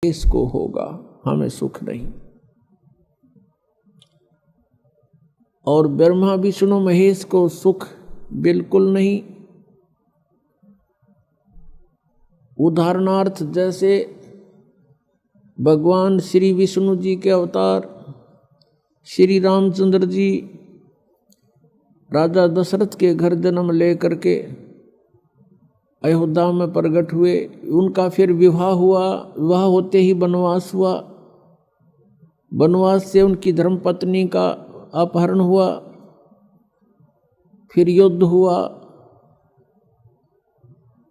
इसको होगा, हमें सुख नहीं। और ब्रह्मा विष्णु महेश को सुख बिल्कुल नहीं। उदाहरणार्थ जैसे भगवान श्री विष्णु जी के अवतार श्री रामचंद्र जी राजा दशरथ के घर जन्म लेकर के अयोध्या में प्रकट हुए। उनका फिर विवाह हुआ, विवाह होते ही वनवास हुआ, वनवास से उनकी धर्मपत्नी का अपहरण हुआ, फिर युद्ध हुआ,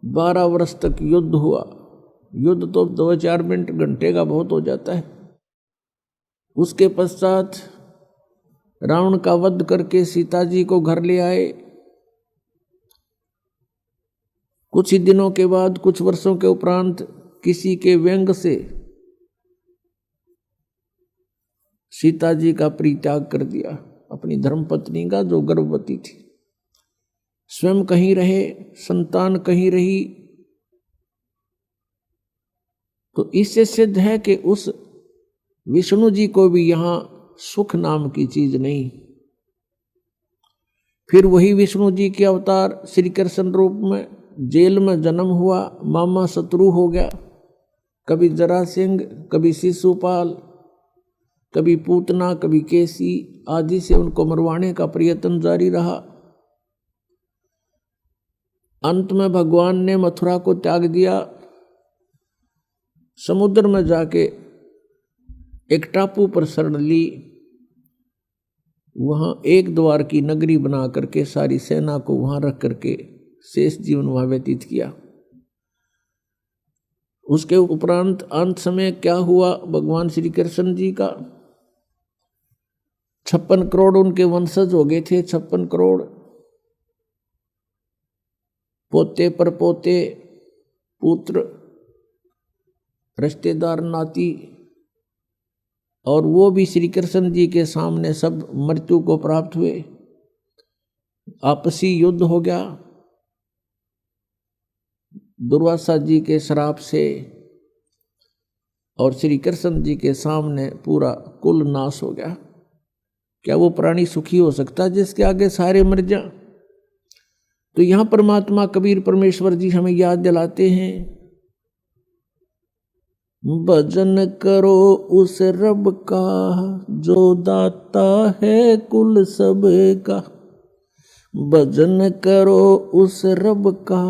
12 वर्ष तक युद्ध हुआ। युद्ध तो 2-4 मिनट घंटे का बहुत हो जाता है। उसके पश्चात रावण का वध करके सीता जी को घर ले आए। कुछ ही दिनों के बाद, कुछ वर्षों के उपरांत किसी के व्यंग से सीता जी का परित्याग कर दिया, अपनी धर्मपत्नी का जो गर्भवती थी। स्वयं कहीं रहे, संतान कहीं रही। तो इससे सिद्ध है कि उस विष्णु जी को भी यहां सुख नाम की चीज नहीं। फिर वही विष्णु जी के अवतार श्री कृष्ण रूप में जेल में जन्म हुआ, मामा शत्रु हो गया। कभी जरासिंह, कभी शिशुपाल, कभी पूतना, कभी केसी आदि से उनको मरवाने का प्रयत्न जारी रहा। अंत में भगवान ने मथुरा को त्याग दिया। समुद्र में जाके एक टापू पर शरण ली। वहां एक द्वार की नगरी बना करके सारी सेना को वहां रख करके शेष जीवन वहां व्यतीत किया। उसके उपरांत अंत समय क्या हुआ, भगवान श्री कृष्ण जी का 56 करोड़ उनके वंशज हो गए थे। 56 करोड़ पोते पर पोते, पुत्र, रिश्तेदार, नाती, और वो भी श्री कृष्ण जी के सामने सब मृत्यु को प्राप्त हुए। आपसी युद्ध हो गया दुर्वासा जी के श्राप से, और श्री कृष्ण जी के सामने पूरा कुल नाश हो गया। क्या वो प्राणी सुखी हो सकता जिसके आगे सारे मर जाएं? तो यहां परमात्मा कबीर परमेश्वर जी हमें याद दिलाते हैं, भजन करो उस रब का जो दाता है कुल सब का। भजन करो उस रब का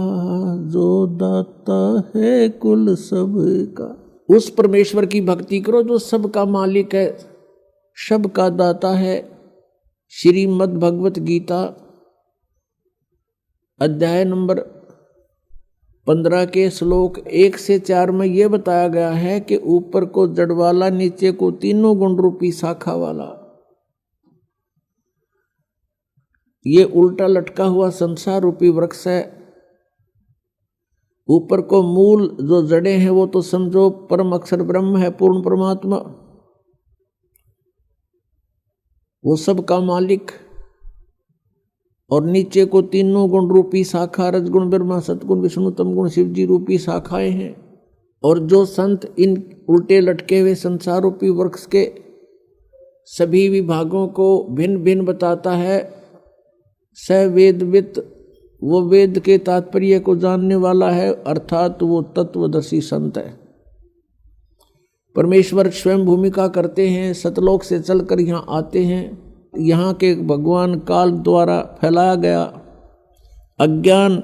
जो दाता है कुल सब का। उस परमेश्वर की भक्ति करो जो सबका मालिक है, सबका दाता है। श्रीमद् भगवत गीता अध्याय नंबर 15 के श्लोक 1 से 4 में यह बताया गया है कि ऊपर को जड़ वाला, नीचे को तीनों गुण रूपी शाखा वाला, ये उल्टा लटका हुआ संसार रूपी वृक्ष है। ऊपर को मूल जो जड़ें हैं वो तो समझो परम अक्षर ब्रह्म है, पूर्ण परमात्मा, वो सब का मालिक। और नीचे को तीनों गुण रूपी शाखा, रजगुण ब्रह्मा, सतगुण विष्णु, तमगुण शिव जी रूपी शाखाएं हैं। और जो संत इन उल्टे लटके हुए संसार रूपी वृक्ष के सभी विभागों को भिन्न भिन्न बताता है, स वेदवित, वो वेद के तात्पर्य को जानने वाला है, अर्थात वो तत्वदर्शी संत है। परमेश्वर स्वयं भूमिका करते हैं, सतलोक से चलकर यहाँ आते हैं। यहाँ के भगवान काल द्वारा फैलाया गया अज्ञान,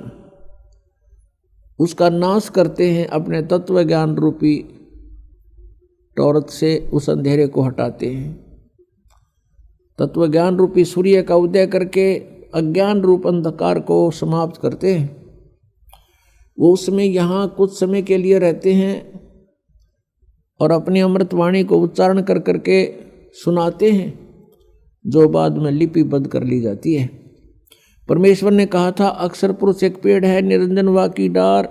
उसका नाश करते हैं, अपने तत्व ज्ञान रूपी टॉर्च से उस अंधेरे को हटाते हैं। तत्व ज्ञान रूपी सूर्य का उदय करके अज्ञान रूप अंधकार को समाप्त करते हैं। वो उसमें यहाँ कुछ समय के लिए रहते हैं और अपनी अमृतवाणी को उच्चारण कर करके सुनाते हैं, जो बाद में लिपिबद्ध कर ली जाती है। परमेश्वर ने कहा था, अक्षर पुरुष एक पेड़ है, निरंजन वा की डार,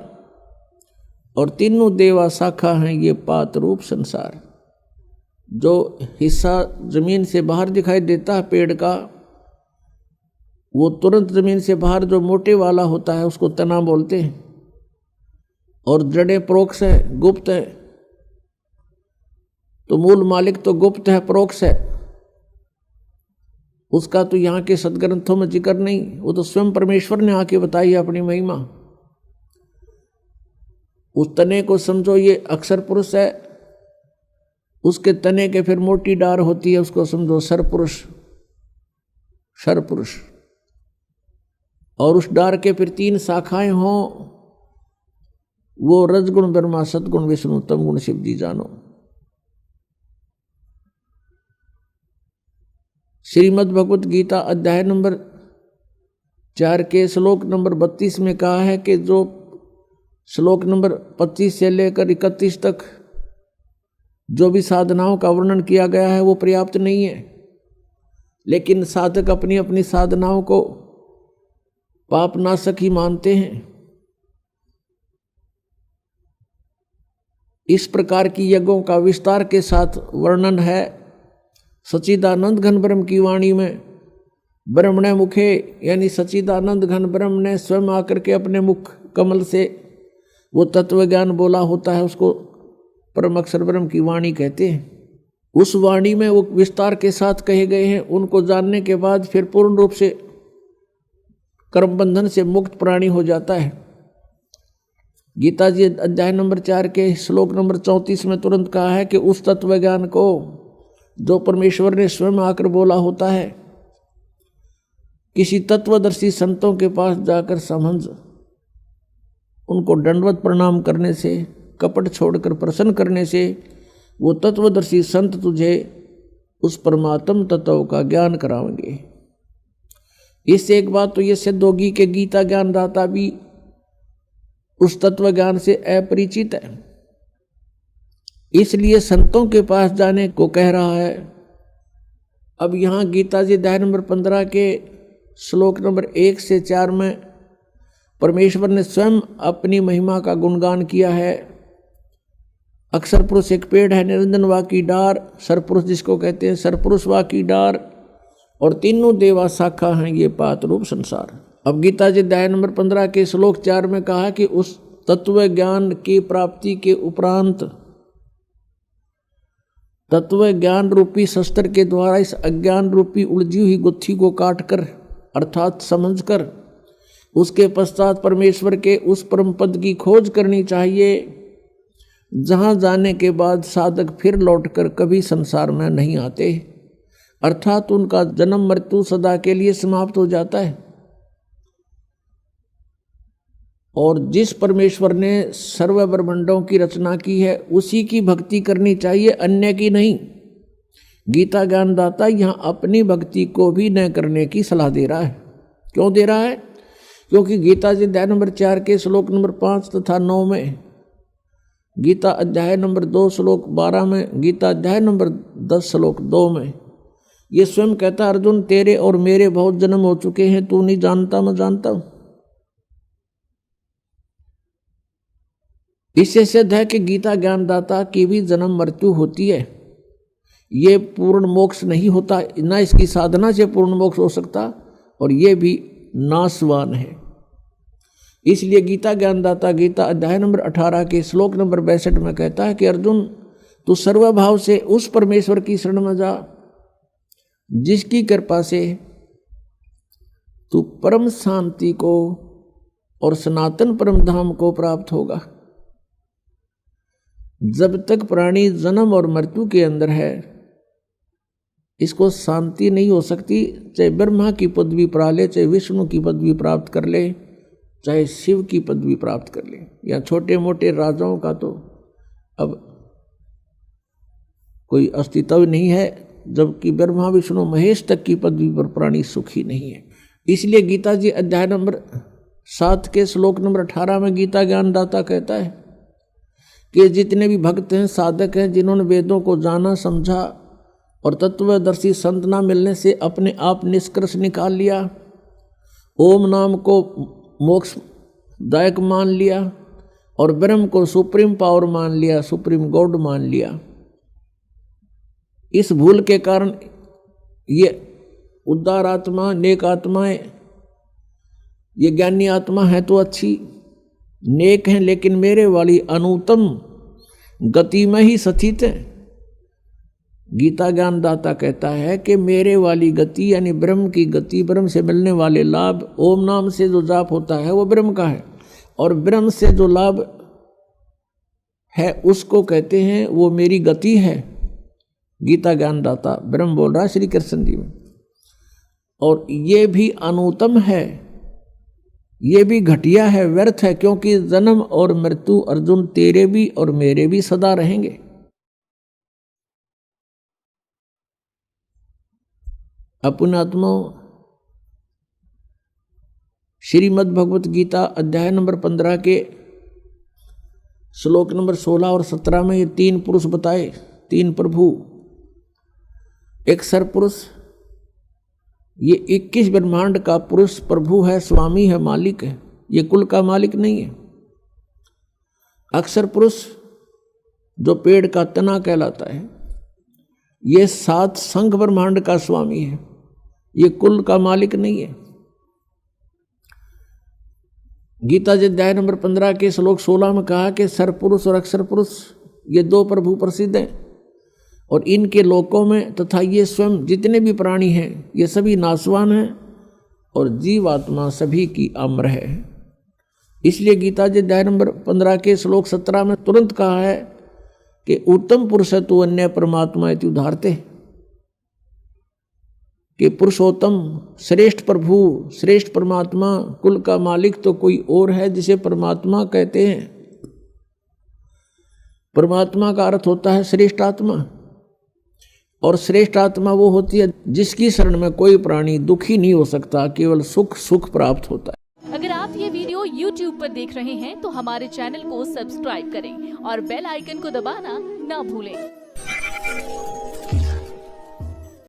और तीनों देवा शाखा हैं ये पात रूप संसार। जो हिस्सा जमीन से बाहर दिखाई देता है पेड़ का, वो तुरंत जमीन से बाहर जो मोटे वाला होता है उसको तना बोलते हैं। और जड़ें प्रोक्ष है, गुप्त है, तो मूल मालिक तो गुप्त है, परोक्ष है, उसका तो यहाँ के सदग्रंथों में जिक्र नहीं, वो तो स्वयं परमेश्वर ने आके बताई है अपनी महिमा। उस तने को समझो ये अक्षर पुरुष है, उसके तने के फिर मोटी डार होती है, उसको समझो सरपुरुष, सरपुरुष। और उस डार के फिर 3 शाखाएं हों, वो रजगुण ब्रह्मा, सतगुण विष्णु, तम गुण शिव जी जानो। श्रीमद् भगवत गीता अध्याय नंबर 4 के श्लोक नंबर 32 में कहा है कि जो श्लोक नंबर 25 से लेकर 31 तक जो भी साधनाओं का वर्णन किया गया है वो पर्याप्त नहीं है, लेकिन साधक अपनी अपनी साधनाओं को पाप नाशक ही मानते हैं। इस प्रकार की यज्ञों का विस्तार के साथ वर्णन है सच्चिदानंद घन ब्रह्म की वाणी में। ब्रह्मणे मुखे, यानी सच्चिदानंद घन ब्रह्म ने स्वयं आकर के अपने मुख कमल से वो तत्व ज्ञान बोला होता है, उसको परम अक्षर ब्रह्म की वाणी कहते हैं। उस वाणी में वो विस्तार के साथ कहे गए हैं, उनको जानने के बाद फिर पूर्ण रूप से कर्म बंधन से मुक्त प्राणी हो जाता है। गीता जी अध्याय नंबर 4 के श्लोक नंबर 34 में तुरंत कहा है कि उस तत्व ज्ञान को जो परमेश्वर ने स्वयं आकर बोला होता है, किसी तत्वदर्शी संतों के पास जाकर समझ, उनको दंडवत प्रणाम करने से, कपट छोड़कर प्रसन्न करने से वो तत्वदर्शी संत तुझे उस परमात्म तत्व का ज्ञान कराएंगे। इससे एक बात तो ये सिद्ध होगी कि गीता ज्ञानदाता भी उस तत्व ज्ञान से अपरिचित है, इसलिए संतों के पास जाने को कह रहा है। अब यहाँ गीता जी अध्याय नंबर 15 के श्लोक नंबर 1 से 4 में परमेश्वर ने स्वयं अपनी महिमा का गुणगान किया है। अक्षर पुरुष एक पेड़ है, निरंजन वा की डार, सरपुरुष जिसको कहते हैं, सरपुरुष वा की डार, और तीनों देवा शाखा हैं ये पात रूप संसार। अब गीता जी अध्याय नंबर 15 के श्लोक 4 में कहा कि उस तत्व ज्ञान की प्राप्ति के उपरांत तत्व ज्ञान रूपी शस्त्र के द्वारा इस अज्ञान रूपी उलझी हुई गुत्थी को काटकर अर्थात समझकर उसके पश्चात परमेश्वर के उस परम पद की खोज करनी चाहिए, जहाँ जाने के बाद साधक फिर लौटकर कभी संसार में नहीं आते, अर्थात उनका जन्म मृत्यु सदा के लिए समाप्त हो जाता है। और जिस परमेश्वर ने सर्व ब्रह्मांडों की रचना की है उसी की भक्ति करनी चाहिए, अन्य की नहीं। गीता ज्ञानदाता यहाँ अपनी भक्ति को भी न करने की सलाह दे रहा है। क्यों दे रहा है? क्योंकि गीता जी अध्याय नंबर 4 के श्लोक नंबर 5 तथा 9 में, गीता अध्याय नंबर 2 श्लोक 12 में, गीता अध्याय नंबर 10 श्लोक 2 में ये स्वयं कहता, अर्जुन तेरे और मेरे बहुत जन्म हो चुके हैं, तू नहीं जानता मैं जानता हूं। इससे सिद्ध है कि गीता ज्ञानदाता की भी जन्म मृत्यु होती है, ये पूर्ण मोक्ष नहीं होता, ना इसकी साधना से पूर्ण मोक्ष हो सकता, और ये भी नाशवान है। इसलिए गीता ज्ञानदाता गीता अध्याय नंबर 18 के श्लोक नंबर 62 में कहता है कि अर्जुन तू सर्वभाव से उस परमेश्वर की शरण में जा जिसकी कृपा से तू परम शांति को और सनातन परम धाम को प्राप्त होगा। जब तक प्राणी जन्म और मृत्यु के अंदर है इसको शांति नहीं हो सकती, चाहे ब्रह्मा की पदवी पा ले, चाहे विष्णु की पदवी प्राप्त कर ले, चाहे शिव की पदवी प्राप्त कर ले, या छोटे मोटे राजाओं का तो अब कोई अस्तित्व नहीं है, जबकि ब्रह्मा विष्णु महेश तक की पदवी पर प्राणी सुखी नहीं है। इसलिए गीता जी अध्याय नंबर 7 के श्लोक नंबर 18 में गीता ज्ञानदाता कहता है कि जितने भी भक्त हैं, साधक हैं, जिन्होंने वेदों को जाना समझा और तत्वदर्शी संत ना मिलने से अपने आप निष्कर्ष निकाल लिया, ओम नाम को मोक्षदायक मान लिया और ब्रह्म को सुप्रीम पावर मान लिया, सुप्रीम गॉड मान लिया, इस भूल के कारण ये उदार आत्मा, नेक आत्माएं, ये ज्ञानी आत्मा है तो अच्छी नेक हैं, लेकिन मेरे वाली अनुत्तम गति में ही स्थित है, गीता ज्ञानदाता कहता है कि मेरे वाली गति यानी ब्रह्म की गति, ब्रह्म से मिलने वाले लाभ, ओम नाम से जो जाप होता है वो ब्रह्म का है, और ब्रह्म से जो लाभ है उसको कहते हैं वो मेरी गति है। गीता ज्ञानदाता ब्रह्म बोल रहा है श्री कृष्ण जी में। और ये भी अनुत्तम है, ये भी घटिया है, व्यर्थ है, क्योंकि जन्म और मृत्यु अर्जुन तेरे भी और मेरे भी सदा रहेंगे। अपनात्मा श्रीमद् भगवत गीता अध्याय नंबर 15 के श्लोक नंबर 16 और 17 में ये 3 पुरुष बताए, 3 प्रभु। एक सरपुरुष, ये 21 ब्रह्मांड का पुरुष प्रभु है, स्वामी है, मालिक है, ये कुल का मालिक नहीं है। अक्षर पुरुष जो पेड़ का तना कहलाता है, ये 7 संघ ब्रह्मांड का स्वामी है, ये कुल का मालिक नहीं है। गीता जी अध्याय नंबर 15 के श्लोक 16 में कहा कि सरपुरुष और अक्षर पुरुष ये 2 प्रभु प्रसिद्ध हैं, और इनके लोकों में तथा ये स्वयं जितने भी प्राणी हैं ये सभी नाशवान हैं, और जीवात्मा सभी की अमर है। इसलिए गीता जी अध्याय नंबर 15 के श्लोक 17 में तुरंत कहा है कि उत्तम पुरुष है तो अन्य परमात्मा इति उदाहरते, कि पुरुषोत्तम श्रेष्ठ प्रभु, श्रेष्ठ परमात्मा, कुल का मालिक तो कोई और है जिसे परमात्मा कहते हैं। परमात्मा का अर्थ होता है श्रेष्ठ आत्मा, और श्रेष्ठ आत्मा वो होती है जिसकी शरण में कोई प्राणी दुखी नहीं हो सकता, केवल सुख प्राप्त होता है। अगर आप ये वीडियो YouTube पर देख रहे हैं तो हमारे चैनल को सब्सक्राइब करें और बेल आइकन को दबाना ना भूलें।